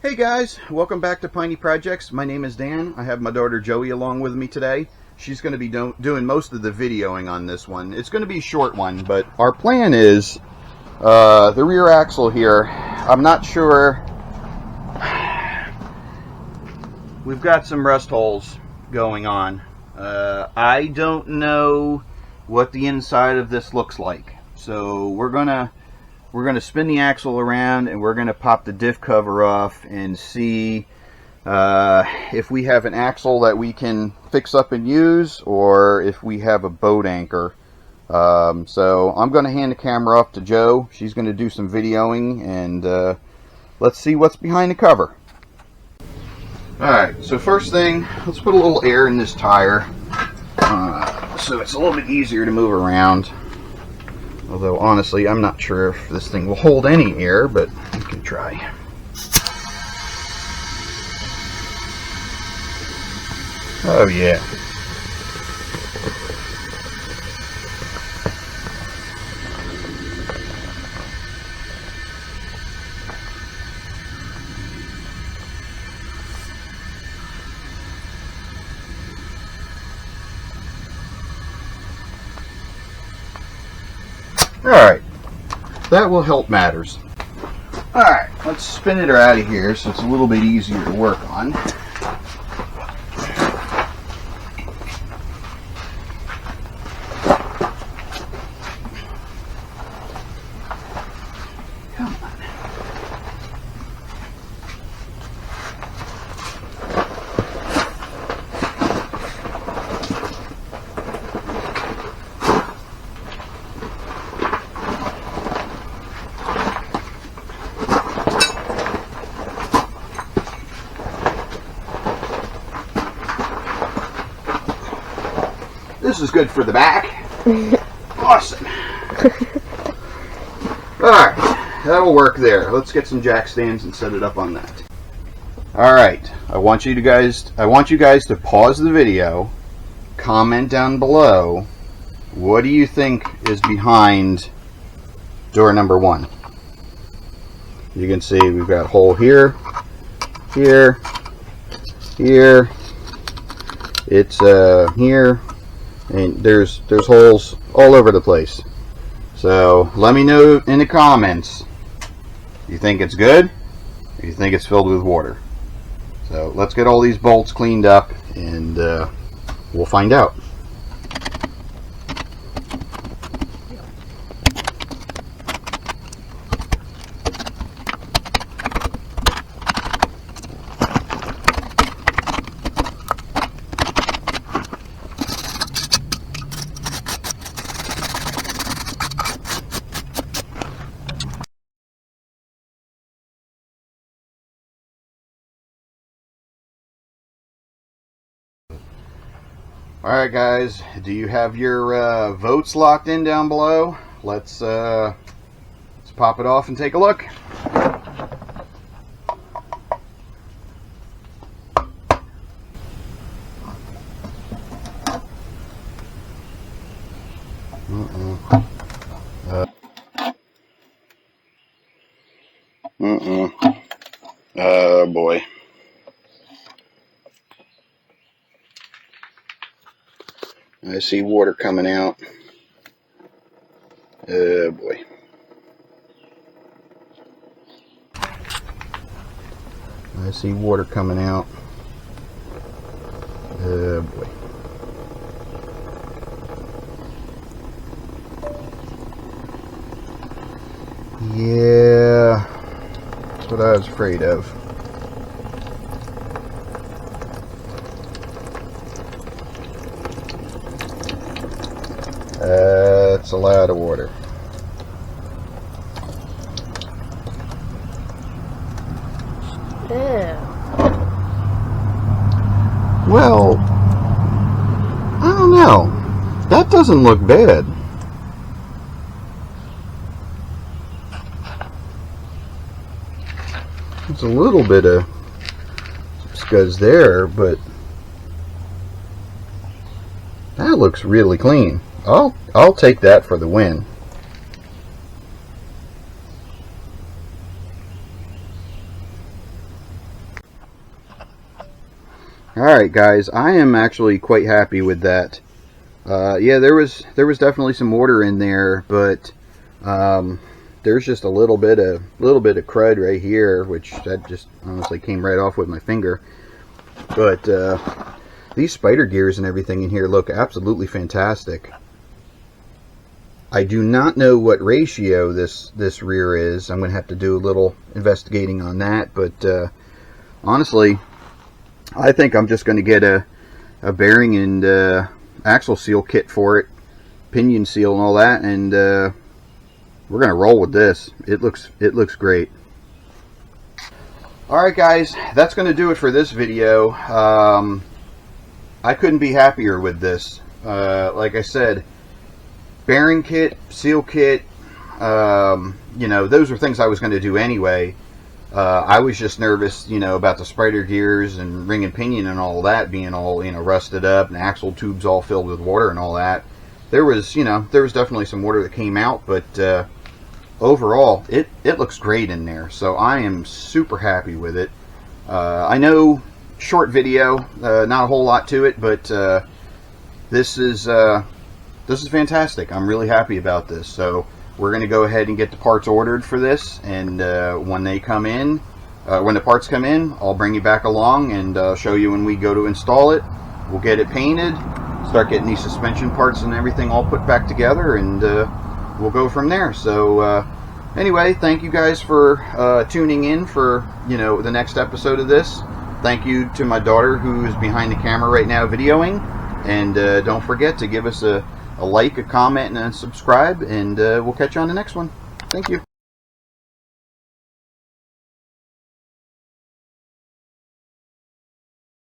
Hey guys, welcome back to Piney Projects. My name is Dan. I have my daughter Joey along with me today. She's going to be doing most of the videoing on this one. It's going to be a short one, but our plan is the rear axle here. I'm not sure. We've got some rust holes going on. I don't know what the inside of this looks like. So we're gonna spin the axle around and we're gonna pop the diff cover off and see if we have an axle that we can fix up and use, or if we have a boat anchor. So I'm gonna hand the camera off to Joe. She's gonna do some videoing, and let's see what's behind the cover. Alright, so first thing, let's put a little air in this tire so it's a little bit easier to move around. Although, honestly, I'm not sure if this thing will hold any air, but we can try. Oh, yeah. Alright, that will help matters. Alright, let's spin it out of here so it's a little bit easier to work on. Come on. This is good for the back. Awesome. Alright, that'll work there. Let's get some jack stands and set it up on that. Alright, I want you guys to pause the video, comment down below, what do you think is behind door number 1? You can see we've got a hole here, here, here, it's here, and there's holes all over the place. So let me know in the comments, you think it's good or you think it's filled with water. So let's get all these bolts cleaned up and we'll find out. Alright guys, do you have your votes locked in down below? Let's pop it off and take a look. Oh boy. I see water coming out. Oh boy. I see water coming out. Oh boy. Yeah, that's what I was afraid of. That's a lot of water. Ew. Well, I don't know. That doesn't look bad. There's a little bit of scuzz there, but that looks really clean. I'll take that for the win. Alright guys, I am actually quite happy with that. Yeah, there was definitely some water in there, but there's just a little bit of crud right here, which that just honestly came right off with my finger. But these spider gears and everything in here look absolutely fantastic. I do not know what ratio this rear is. I'm going to have to do a little investigating on that, but honestly, I think I'm just going to get a bearing and axle seal kit for it, pinion seal and all that, and we're going to roll with this. It looks great. Alright guys, that's going to do it for this video. I couldn't be happier with this. Like I said, bearing kit, seal kit, you know, those were things I was going to do anyway. I was just nervous, you know, about the spider gears and ring and pinion and all that being all, you know, rusted up and axle tubes all filled with water and all that. There was, you know, there was definitely some water that came out, but overall, it looks great in there. So I am super happy with it. I know, short video, not a whole lot to it, but this is fantastic. I'm really happy about this. So we're going to go ahead and get the parts ordered for this, and when they come in, when the parts come in, I'll bring you back along and show you when we go to install it. We'll get it painted, start getting these suspension parts and everything all put back together, and we'll go from there. So anyway, thank you guys for tuning in for, you know, the next episode of this. Thank you to my daughter who is behind the camera right now videoing, and don't forget to give us a like, a comment, and a subscribe, and we'll catch you on the next one. Thank you.